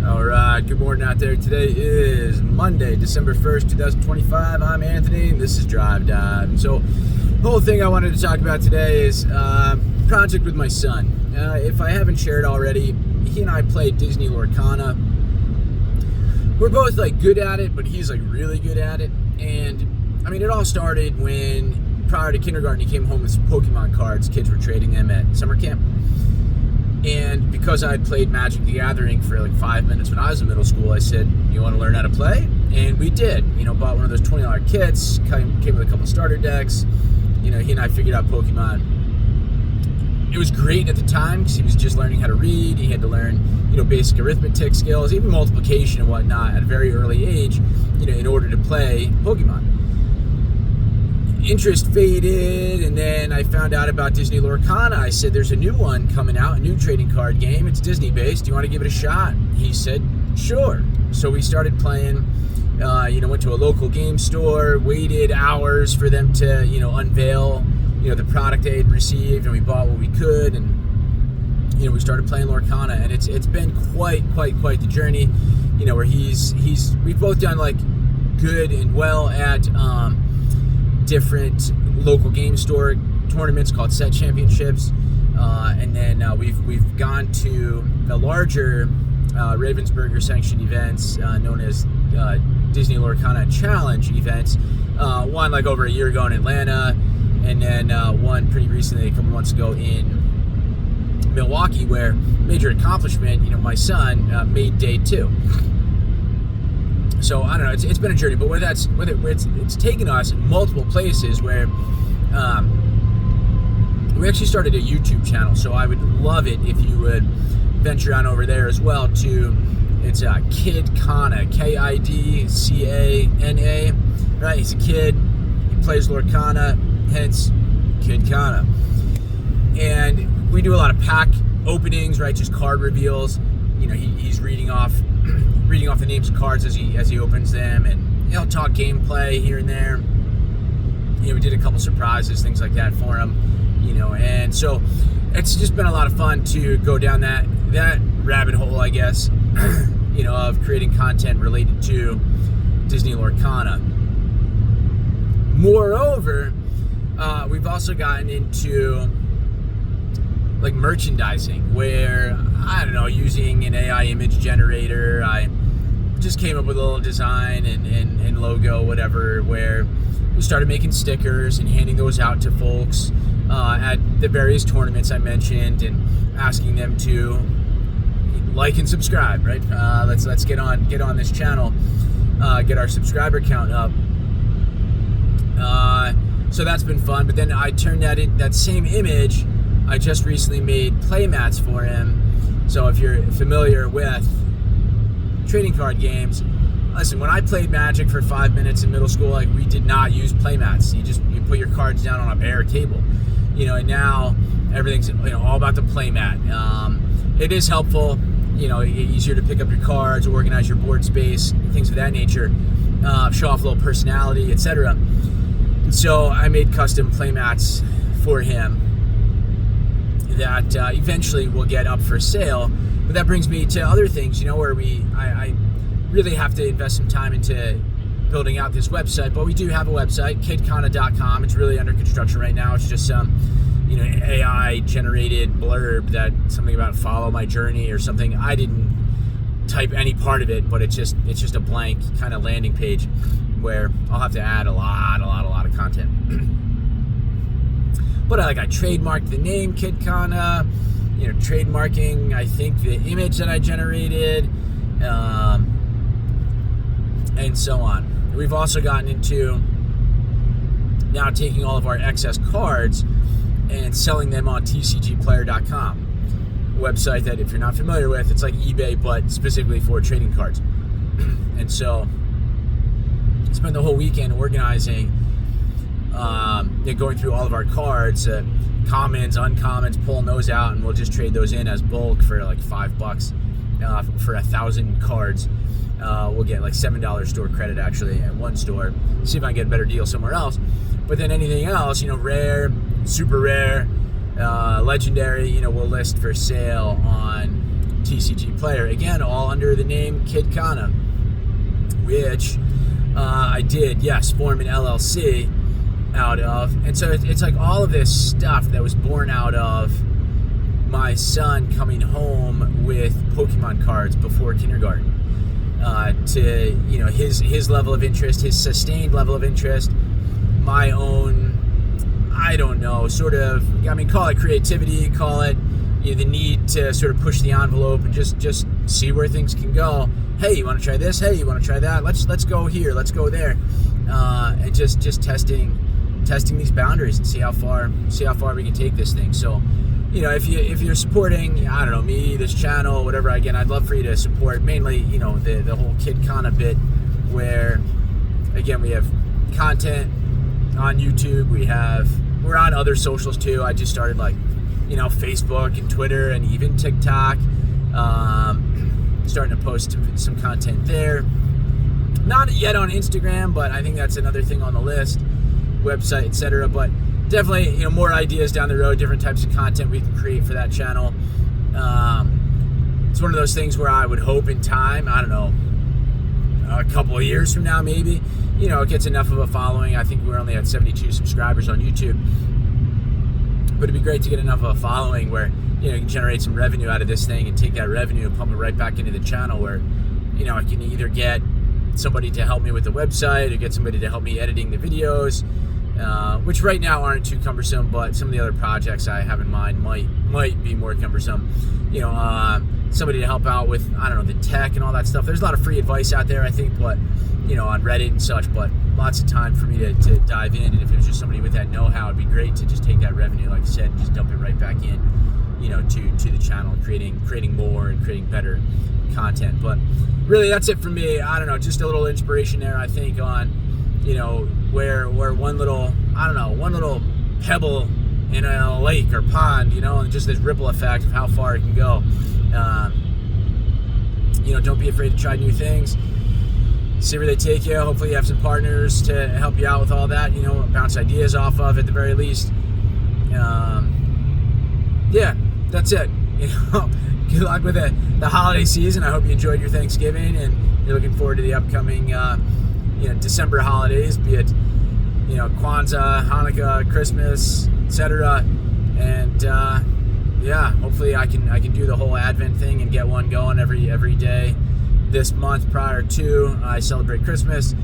All right, good morning out there. Today is Monday, December 1st, 2025. I'm Anthony, and this is Drive Dive. And so, the whole thing I wanted to talk about today is project with my son. If I haven't shared already, he and I played Disney Lorcana. We're both good at it, but he's really good at it. And I mean, it all started when prior to kindergarten, he came home with some Pokemon cards. Kids were trading them at summer camp. And because I had played Magic the Gathering for 5 minutes when I was in middle school, I said, you want to learn how to play? And we did. Bought one of those $20 kits, came with a couple starter decks. He and I figured out Pokemon. It was great at the time because he was just learning how to read. He had to learn, basic arithmetic skills, even multiplication and whatnot at a very early age, in order to play Pokemon. Interest faded, and then I found out about Disney Lorcana. I said, there's a new one coming out, a new trading card game. It's Disney-based. Do you want to give it a shot? He said, sure. So we started playing, went to a local game store, waited hours for them to, unveil, the product they had received, and we bought what we could, and, we started playing Lorcana, and it's been quite the journey, where we've both done, good and well at, different local game store tournaments called Set Championships, and then we've gone to the larger Ravensburger sanctioned events known as Disney Lorcana Challenge events. One over a year ago in Atlanta, and then one pretty recently a couple months ago in Milwaukee, where major accomplishment, my son made day 2. So I don't know. It's been a journey, but it's taken us in multiple places where we actually started a YouTube channel. So I would love it if you would venture on over there as well. It's Kidcana, Kidcana, right? He's a kid. He plays Lorcana, hence Kidcana. And we do a lot of pack openings, right? Just card reveals. He's reading off the names of cards as he opens them, and he'll talk gameplay here and there. We did a couple surprises, things like that for him, and so it's just been a lot of fun to go down that rabbit hole, I guess, of creating content related to Disney Lorcana. Moreover, we've also gotten into merchandising, where I don't know, using an AI image generator, I just came up with a little design and logo, whatever, where we started making stickers and handing those out to folks at the various tournaments I mentioned, and asking them to like and subscribe, right? Let's get on this channel, get our subscriber count up. So that's been fun. But then I turned that same image. I just recently made playmats for him. So if you're familiar with trading card games, listen, when I played Magic for 5 minutes in middle school, we did not use playmats. You put your cards down on a bare table, and now everything's all about the playmat. It is helpful, easier to pick up your cards, organize your board space, things of that nature, show off a little personality, etc. And so I made custom playmats for him that eventually will get up for sale. But that brings me to other things, where I really have to invest some time into building out this website. But we do have a website, kidcana.com. It's really under construction right now. It's just some, AI generated blurb that something about follow my journey or something. I didn't type any part of it, but it's just a blank kind of landing page where I'll have to add a lot of content. But I trademarked the name Kidcana, trademarking, I think, the image that I generated, and so on. We've also gotten into now taking all of our excess cards and selling them on tcgplayer.com, a website that, if you're not familiar with, it's like eBay, but specifically for trading cards. And so I spent the whole weekend organizing, going through all of our cards, commons, uncommons, pulling those out, and we'll just trade those in as bulk for $5 for 1,000 cards. We'll get $7 store credit actually at one store. See if I can get a better deal somewhere else. But then anything else, rare, super rare, legendary, we'll list for sale on TCG player. Again, all under the name Kid Kana, which I did, yes, form an LLC out of. And so it's like all of this stuff that was born out of my son coming home with Pokemon cards before kindergarten. To, you know, his level of interest, his sustained level of interest, my own, I don't know, sort of, I mean, call it creativity, call it, you know, the need to sort of push the envelope and just see where things can go. Hey, you want to try this? Hey, you want to try that? Let's go here. Let's go there. And just testing these boundaries and see how far we can take this thing. So, you know, if you're supporting, I don't know, me, this channel, whatever, again, I'd love for you to support mainly, you know, the whole Kid Kana bit, where, again, we have content on YouTube, we're on other socials too. I just started, like, you know, Facebook and Twitter and even TikTok, starting to post some content there. Not yet on Instagram, but I think that's another thing on the list, website, etc. But definitely, you know, more ideas down the road, different types of content we can create for that channel. It's one of those things where I would hope in time, I don't know, a couple of years from now maybe, you know, it gets enough of a following. I think we're only at 72 subscribers on YouTube, but it'd be great to get enough of a following where, you know, you can generate some revenue out of this thing and take that revenue and pump it right back into the channel, where, you know, I can either get somebody to help me with the website or get somebody to help me editing the videos, which right now aren't too cumbersome, but some of the other projects I have in mind might be more cumbersome. You know, somebody to help out with, I don't know, the tech and all that stuff. There's a lot of free advice out there, I think, but, you know, on Reddit and such, but lots of time for me to dive in. And if it was just somebody with that know-how, it'd be great to just take that revenue, like I said, and just dump it right back in, you know, to the channel, creating more and creating better content. But really, that's it for me. I don't know, just a little inspiration there, I think, on, you know, where one little pebble in a lake or pond, you know, and just this ripple effect of how far it can go. You know, don't be afraid to try new things. See where they take you. Hopefully you have some partners to help you out with all that, you know, bounce ideas off of at the very least. Yeah, that's it. You know, good luck with the holiday season. I hope you enjoyed your Thanksgiving and you're looking forward to the upcoming, you know, December holidays, be it, you know, Kwanzaa, Hanukkah, Christmas, etc. And yeah, hopefully I can do the whole Advent thing and get one going every day this month prior to I celebrate Christmas.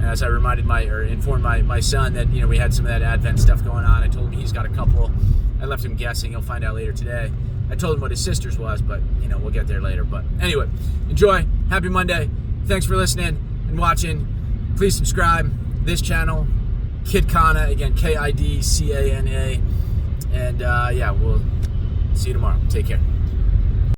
As I informed my son that, you know, we had some of that Advent stuff going on. I told him he's got a couple. I left him guessing. He'll find out later today. I told him what his sister's was, but, you know, we'll get there later. But anyway, enjoy. Happy Monday. Thanks for listening and watching. Please subscribe. This channel, Kid Kana, again, KIDCANA. And yeah, we'll see you tomorrow. Take care.